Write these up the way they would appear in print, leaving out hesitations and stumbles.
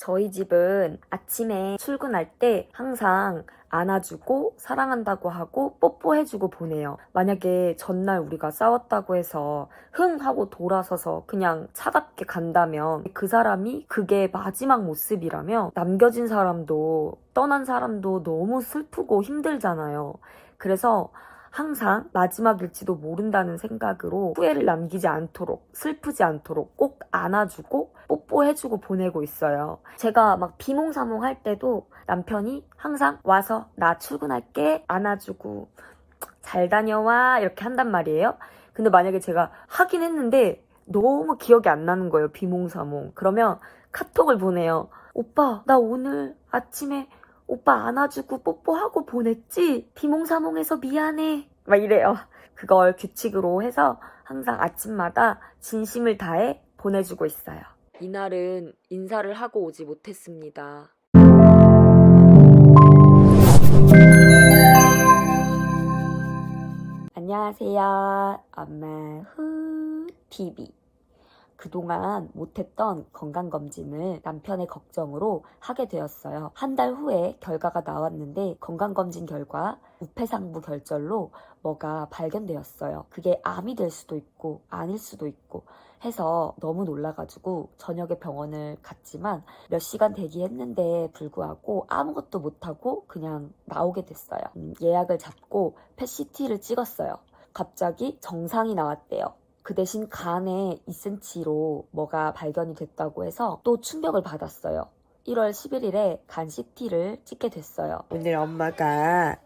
저희 집은 아침에 출근할 때 항상 안아주고 사랑한다고 하고 뽀뽀해주고 보내요. 만약에 전날 우리가 싸웠다고 해서 흥 하고 돌아서서 그냥 차갑게 간다면 그 사람이 그게 마지막 모습이라면 남겨진 사람도 떠난 사람도 너무 슬프고 힘들잖아요. 그래서 항상 마지막일지도 모른다는 생각으로 후회를 남기지 않도록, 슬프지 않도록 꼭 안아주고 뽀뽀해주고 보내고 있어요. 제가 막 비몽사몽 할 때도 남편이 항상 와서 나 출근할게 안아주고 잘 다녀와 이렇게 한단 말이에요. 근데 만약에 제가 하긴 했는데 너무 기억이 안 나는 거예요. 비몽사몽. 그러면 카톡을 보내요. 오빠, 나 오늘 아침에 오빠 안아주고 뽀뽀하고 보냈지? 비몽사몽해서 미안해. 막 이래요. 그걸 규칙으로 해서 항상 아침마다 진심을 다해 보내주고 있어요. 이날은 인사를 하고 오지 못했습니다. 안녕하세요. 엄마 후 TV. 그동안 못했던 건강검진을 남편의 걱정으로 하게 되었어요. 한 달 후에 결과가 나왔는데 건강검진 결과 우패상부 결절로 뭐가 발견되었어요. 그게 암이 될 수도 있고 아닐 수도 있고 해서 너무 놀라가지고 저녁에 병원을 갔지만 몇 시간 대기했는데 불구하고 아무것도 못하고 그냥 나오게 됐어요. 예약을 잡고 펫CT를 찍었어요. 갑자기 정상이 나왔대요. 그 대신 간에 2cm로 뭐가 발견이 됐다고 해서 또 충격을 받았어요. 1월 11일에 간 CT를 찍게 됐어요. 오늘 엄마가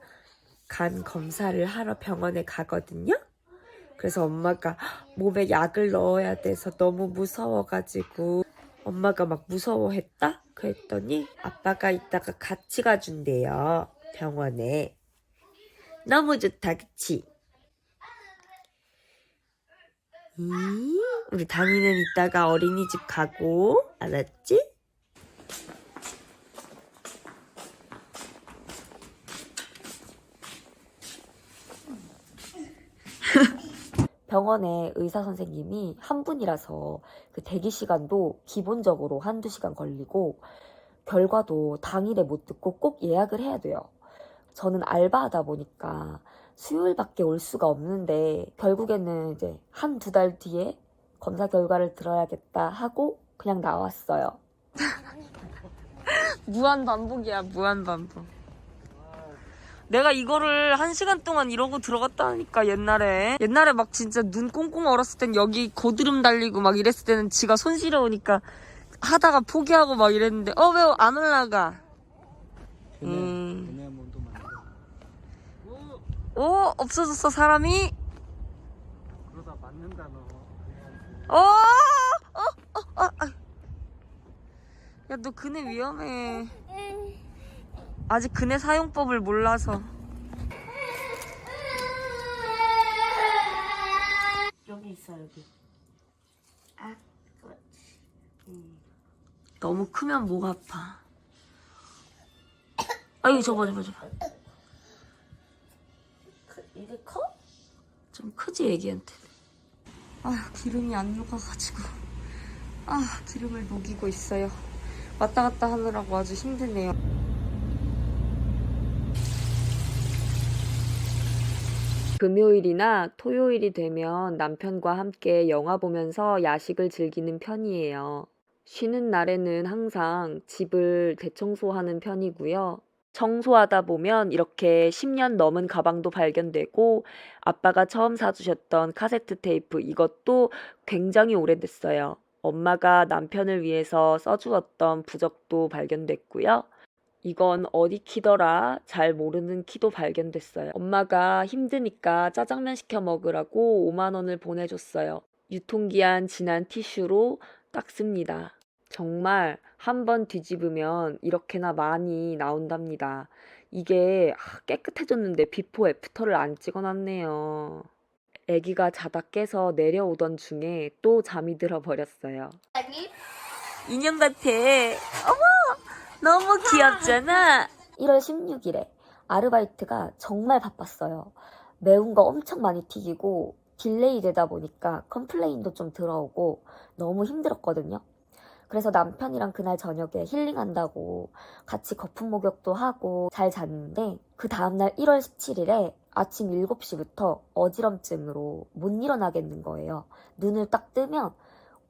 간 검사를 하러 병원에 가거든요. 그래서 엄마가 몸에 약을 넣어야 돼서 너무 무서워가지고 엄마가 막 무서워했다? 그랬더니 아빠가 이따가 같이 가준대요. 병원에. 너무 좋다, 그치? 우리 다니는 이따가 어린이집 가고, 알았지? 병원에 의사 선생님이 한 분이라서 그 대기 시간도 기본적으로 한두 시간 걸리고 결과도 당일에 못 듣고 꼭 예약을 해야 돼요. 저는 알바하다 보니까 수요일밖에 올 수가 없는데 결국에는 이제 한두 달 뒤에 검사 결과를 들어야겠다 하고 그냥 나왔어요. 무한 반복이야, 무한 반복. 내가 이거를 1시간 동안 이러고 들어갔다니까 옛날에 막 진짜 눈 꽁꽁 얼었을 땐 여기 고드름 달리고 막 이랬을 때는 지가 손 시려우니까 하다가 포기하고 막 이랬는데 왜 안 올라가? 오, 없어졌어 사람이. 그러다 맞는다 너. 야, 너 그네 위험해. 아직 그네 사용법을 몰라서. 여기 있어 여기. 아, 그렇지. 너무 크면 목 아파. 아유, 저봐. 이게 커? 좀 크지, 애기한테. 아, 기름이 안 녹아가지고. 아, 기름을 녹이고 있어요. 왔다 갔다 하느라고 아주 힘드네요. 금요일이나 토요일이 되면 남편과 함께 영화 보면서 야식을 즐기는 편이에요. 쉬는 날에는 항상 집을 대청소하는 편이고요. 청소하다 보면 이렇게 10년 넘은 가방도 발견되고 아빠가 처음 사주셨던 카세트 테이프 이것도 굉장히 오래됐어요. 엄마가 남편을 위해서 써주었던 부적도 발견됐고요. 이건 어디 키더라? 잘 모르는 키도 발견됐어요. 엄마가 힘드니까 짜장면 시켜 먹으라고 5만 원을 보내줬어요. 유통기한 지난 티슈로 닦습니다. 정말 한 번 뒤집으면 이렇게나 많이 나온답니다. 이게 깨끗해졌는데 비포 애프터를 안 찍어놨네요. 아기가 자다 깨서 내려오던 중에 또 잠이 들어 버렸어요. 인형 같아. 너무 귀엽잖아. 1월 16일에 아르바이트가 정말 바빴어요. 매운 거 엄청 많이 튀기고 딜레이 되다 보니까 컴플레인도 좀 들어오고 너무 힘들었거든요. 그래서 남편이랑 그날 저녁에 힐링한다고 같이 거품 목욕도 하고 잘 잤는데 그 다음날 1월 17일에 아침 7시부터 어지럼증으로 못 일어나겠는 거예요. 눈을 딱 뜨면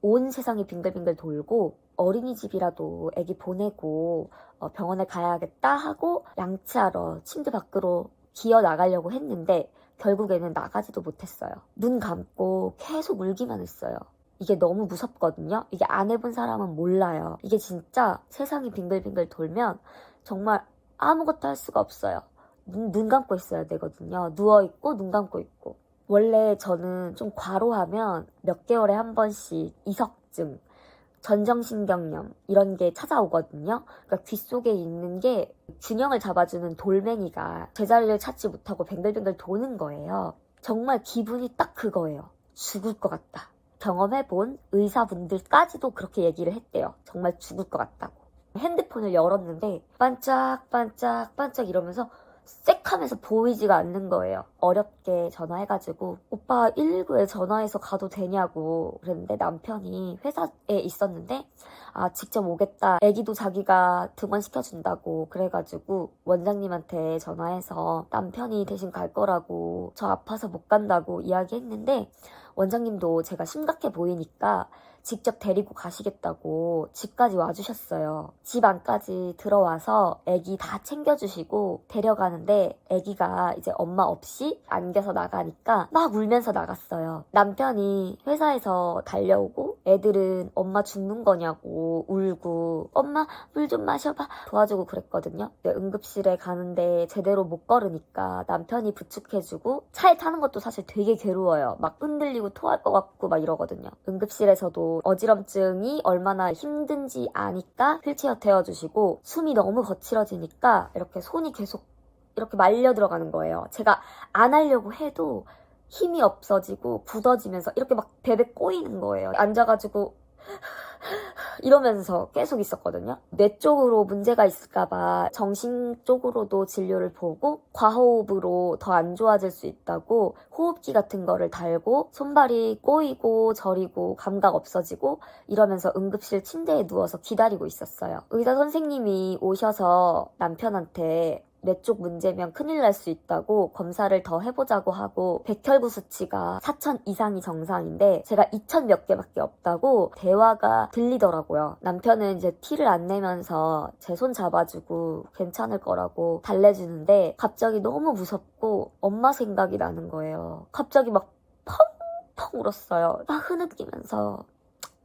온 세상이 빙글빙글 돌고 어린이집이라도 애기 보내고 병원에 가야겠다 하고 양치하러 침대 밖으로 기어 나가려고 했는데 결국에는 나가지도 못했어요. 눈 감고 계속 울기만 했어요. 이게 너무 무섭거든요. 이게 안 해본 사람은 몰라요. 이게 진짜 세상이 빙글빙글 돌면 정말 아무것도 할 수가 없어요. 눈 감고 있어야 되거든요. 누워있고 눈 감고 있고. 원래 저는 좀 과로하면 몇 개월에 한 번씩 이석증, 전정신경염 이런 게 찾아오거든요. 그러니까 귀 속에 있는 게 균형을 잡아주는 돌멩이가 제자리를 찾지 못하고 뱅글뱅글 도는 거예요. 정말 기분이 딱 그거예요. 죽을 것 같다. 경험해본 의사분들까지도 그렇게 얘기를 했대요. 정말 죽을 것 같다고. 핸드폰을 열었는데 반짝반짝반짝 이러면서 쎄하면서 보이지가 않는 거예요. 어렵게 전화해가지고 오빠 119에 전화해서 가도 되냐고 그랬는데 남편이 회사에 있었는데 직접 오겠다. 애기도 자기가 등원시켜준다고 그래가지고 원장님한테 전화해서 남편이 대신 갈 거라고 저 아파서 못 간다고 이야기했는데 원장님도 제가 심각해 보이니까 직접 데리고 가시겠다고 집까지 와주셨어요. 집 안까지 들어와서 애기 다 챙겨주시고 데려가는데 애기가 이제 엄마 없이 안겨서 나가니까 막 울면서 나갔어요. 남편이 회사에서 달려오고 애들은 엄마 죽는 거냐고 울고 엄마 물 좀 마셔봐 도와주고 그랬거든요. 응급실에 가는데 제대로 못 걸으니까 남편이 부축해주고 차에 타는 것도 사실 되게 괴로워요. 막 흔들리고 토할 것 같고 막 이러거든요. 응급실에서도 어지럼증이 얼마나 힘든지 아니까 휠체어 태워주시고 숨이 너무 거칠어지니까 이렇게 손이 계속 이렇게 말려 들어가는 거예요. 제가 안 하려고 해도 힘이 없어지고 굳어지면서 이렇게 막 베베 꼬이는 거예요. 앉아가지고 이러면서 계속 있었거든요. 뇌 쪽으로 문제가 있을까봐 정신 쪽으로도 진료를 보고 과호흡으로 더 안 좋아질 수 있다고 호흡기 같은 거를 달고 손발이 꼬이고 저리고 감각 없어지고 이러면서 응급실 침대에 누워서 기다리고 있었어요. 의사 선생님이 오셔서 남편한테 뇌 쪽 문제면 큰일 날 수 있다고 검사를 더 해보자고 하고 백혈구 수치가 4,000 이상이 정상인데 제가 2,000 몇 개밖에 없다고 대화가 들리더라고요. 남편은 이제 티를 안 내면서 제 손 잡아주고 괜찮을 거라고 달래주는데 갑자기 너무 무섭고 엄마 생각이 나는 거예요. 갑자기 막 펑펑 울었어요. 막 흐느끼면서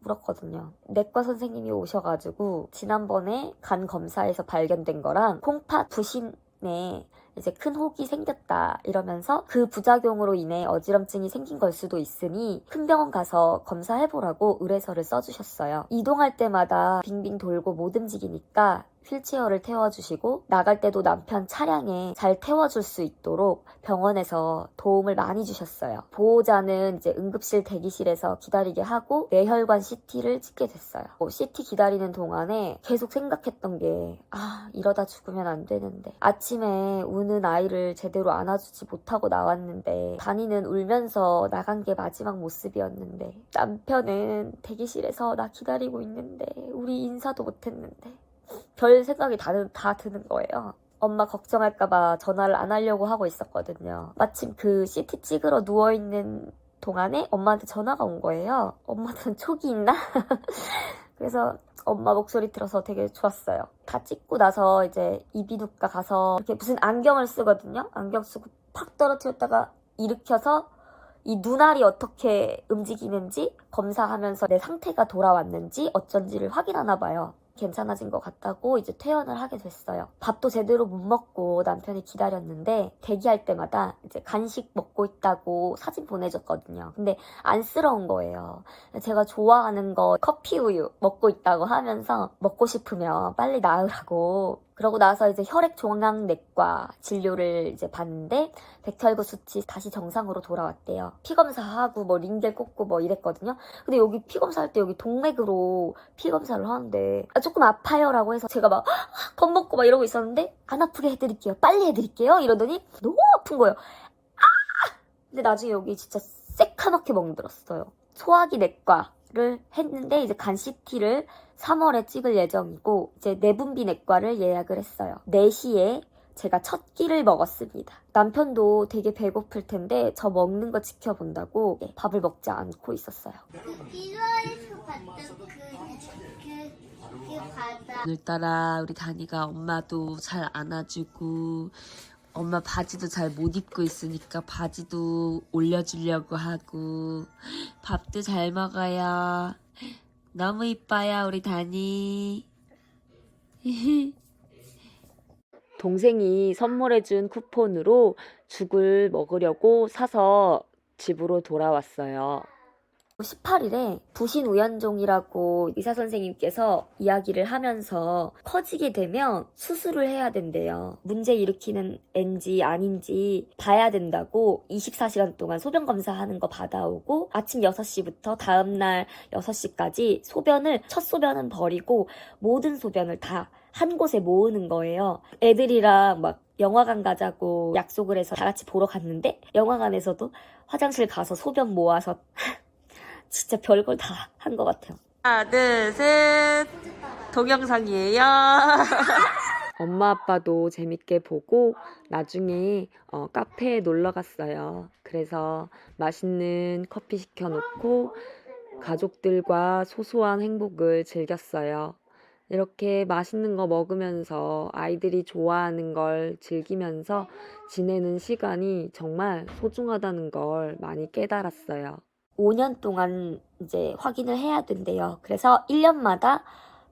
울었거든요. 내과 선생님이 오셔가지고 지난번에 간 검사에서 발견된 거랑 콩팥 부신에 이제 큰 혹이 생겼다 이러면서 그 부작용으로 인해 어지럼증이 생긴 걸 수도 있으니 큰 병원 가서 검사해보라고 의뢰서를 써주셨어요. 이동할 때마다 빙빙 돌고 못 움직이니까 휠체어를 태워주시고 나갈 때도 남편 차량에 잘 태워줄 수 있도록 병원에서 도움을 많이 주셨어요. 보호자는 이제 응급실 대기실에서 기다리게 하고 뇌혈관 CT를 찍게 됐어요. CT 기다리는 동안에 계속 생각했던 게 이러다 죽으면 안 되는데 아침에 우는 아이를 제대로 안아주지 못하고 나왔는데 단이는 울면서 나간 게 마지막 모습이었는데 남편은 대기실에서 나 기다리고 있는데 우리 인사도 못했는데 별 생각이 다 드는 거예요. 엄마 걱정할까봐 전화를 안 하려고 하고 있었거든요. 마침 그 CT 찍으러 누워있는 동안에 엄마한테 전화가 온 거예요. 엄마는 촉이 있나? 그래서 엄마 목소리 들어서 되게 좋았어요. 다 찍고 나서 이제 이비인후과 가서 이렇게 무슨 안경을 쓰거든요. 안경 쓰고 팍 떨어뜨렸다가 일으켜서 이 눈알이 어떻게 움직이는지 검사하면서 내 상태가 돌아왔는지 어쩐지를 확인하나 봐요. 괜찮아진 것 같다고 이제 퇴원을 하게 됐어요. 밥도 제대로 못 먹고 남편이 기다렸는데 대기할 때마다 이제 간식 먹고 있다고 사진 보내줬거든요. 근데 안쓰러운 거예요. 제가 좋아하는 거 커피 우유 먹고 있다고 하면서 먹고 싶으면 빨리 나으라고. 그러고 나서 이제 혈액종양내과 진료를 이제 봤는데 백혈구 수치 다시 정상으로 돌아왔대요. 피 검사하고 뭐 링겔 꽂고 뭐 이랬거든요. 근데 여기 피 검사할 때 여기 동맥으로 피 검사를 하는데 조금 아파요라고 해서 제가 막 겁먹고 막 이러고 있었는데 안 아프게 해드릴게요. 빨리 해드릴게요. 이러더니 너무 아픈 거예요. 근데 나중에 여기 진짜 새카맣게 멍들었어요. 소화기 내과를 했는데 이제 간 CT를 3월에 찍을 예정이고 이제 내분비 내과를 예약을 했어요. 4시에 제가 첫 끼를 먹었습니다. 남편도 되게 배고플 텐데 저 먹는 거 지켜본다고 밥을 먹지 않고 있었어요. 1월에서 봤던 그 바다. 오늘따라 우리 다니가 엄마도 잘 안아주고 엄마 바지도 잘 못 입고 있으니까 바지도 올려주려고 하고 밥도 잘 먹어요. 너무 이뻐요 우리 다니. 동생이 선물해준 쿠폰으로 죽을 먹으려고 사서 집으로 돌아왔어요. 18일에 부신우연종이라고 의사 선생님께서 이야기를 하면서 커지게 되면 수술을 해야 된대요. 문제 일으키는 애인지 아닌지 봐야 된다고 24시간 동안 소변 검사하는 거 받아오고 아침 6시부터 다음날 6시까지 첫 소변은 버리고 모든 소변을 다 한 곳에 모으는 거예요. 애들이랑 막 영화관 가자고 약속을 해서 다 같이 보러 갔는데 영화관에서도 화장실 가서 소변 모아서 진짜 별걸 다 한 것 같아요. 하나, 둘, 셋. 동영상이에요. 엄마 아빠도 재밌게 보고 나중에 카페에 놀러 갔어요. 그래서 맛있는 커피 시켜놓고 가족들과 소소한 행복을 즐겼어요. 이렇게 맛있는 거 먹으면서 아이들이 좋아하는 걸 즐기면서 지내는 시간이 정말 소중하다는 걸 많이 깨달았어요. 5년 동안 이제 확인을 해야 된대요. 그래서 1년마다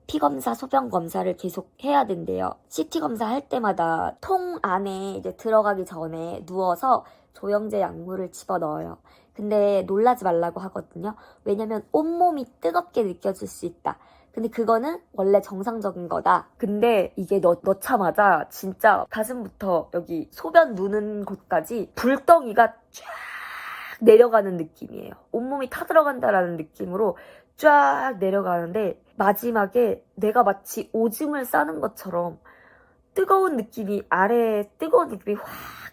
피검사, 소변검사를 계속 해야 된대요. CT 검사할 때마다 통 안에 이제 들어가기 전에 누워서 조영제 약물을 집어넣어요. 근데 놀라지 말라고 하거든요. 왜냐면 온몸이 뜨겁게 느껴질 수 있다. 근데 그거는 원래 정상적인 거다. 근데 이게 넣자마자 진짜 가슴부터 여기 소변 누는 곳까지 불덩이가 쫙 내려가는 느낌이에요. 온몸이 타들어간다라는 느낌으로 쫙 내려가는데 마지막에 내가 마치 오줌을 싸는 것처럼 뜨거운 느낌이 아래에 뜨거운 느낌이 확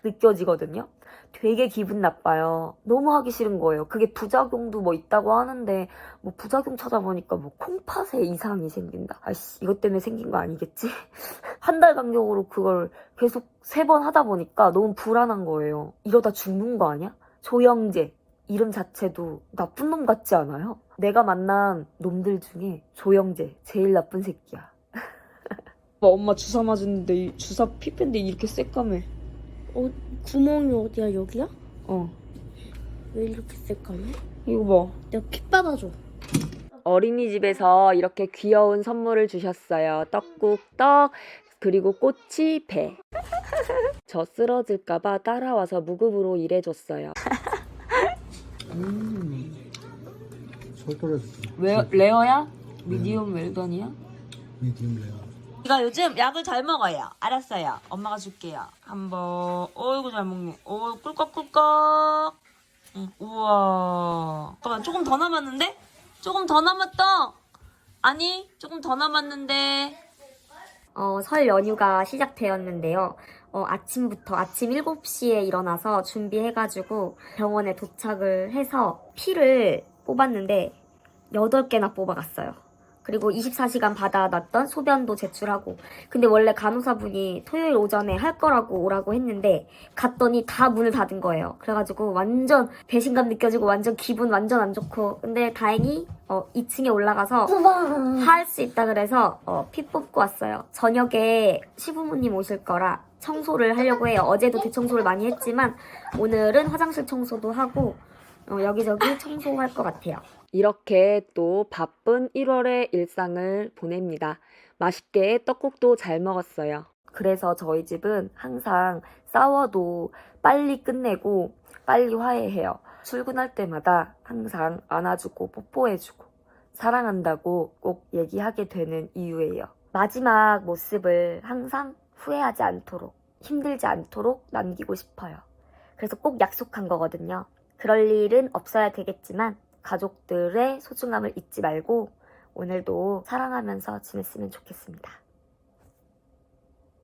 느껴지거든요. 되게 기분 나빠요. 너무 하기 싫은 거예요. 그게 부작용도 뭐 있다고 하는데 뭐 부작용 찾아보니까 뭐 콩팥에 이상이 생긴다. 아이씨 이것 때문에 생긴 거 아니겠지? 한 달 간격으로 그걸 계속 3번 하다 보니까 너무 불안한 거예요. 이러다 죽는 거 아니야? 조영재 이름 자체도 나쁜 놈 같지 않아요? 내가 만난 놈들 중에 조영재 제일 나쁜 새끼야. 엄마 주사 맞았는데 주사 피펜데 이렇게 새까매. 구멍이 어디야? 여기야? 왜 이렇게 새까매? 이거 봐. 내가 피 받아줘. 어린이집에서 이렇게 귀여운 선물을 주셨어요. 떡국떡 그리고 꼬치 배. 저 쓰러질까봐 따라와서 무급으로 일해줬어요. 설 떨어졌어. 레어야? 미디움 웰던이야? 미디움 레어. 이가 요즘 약을 잘 먹어요. 알았어요. 엄마가 줄게요. 한번. 어이구 잘 먹네. 꿀꺽꿀꺽. 우와. 잠깐만 조금 더 남았는데? 조금 더 남았다. 아니 조금 더 남았는데. 설 연휴가 시작되었는데요. 아침부터 아침 7시에 일어나서 준비해가지고 병원에 도착을 해서 피를 뽑았는데 8개나 뽑아갔어요. 그리고 24시간 받아놨던 소변도 제출하고. 근데 원래 간호사분이 토요일 오전에 할 거라고 오라고 했는데 갔더니 다 문을 닫은 거예요. 그래가지고 완전 배신감 느껴지고 완전 기분 완전 안 좋고. 근데 다행히 2층에 올라가서 할 수 있다 그래서 피 뽑고 왔어요. 저녁에 시부모님 오실 거라 청소를 하려고 해요. 어제도 대청소를 많이 했지만 오늘은 화장실 청소도 하고 여기저기 청소할 것 같아요. 이렇게 또 바쁜 1월의 일상을 보냅니다. 맛있게 떡국도 잘 먹었어요. 그래서 저희 집은 항상 싸워도 빨리 끝내고 빨리 화해해요. 출근할 때마다 항상 안아주고 뽀뽀해주고 사랑한다고 꼭 얘기하게 되는 이유예요. 마지막 모습을 항상 후회하지 않도록, 힘들지 않도록 남기고 싶어요. 그래서 꼭 약속한 거거든요. 그럴 일은 없어야 되겠지만 가족들의 소중함을 잊지 말고 오늘도 사랑하면서 지냈으면 좋겠습니다.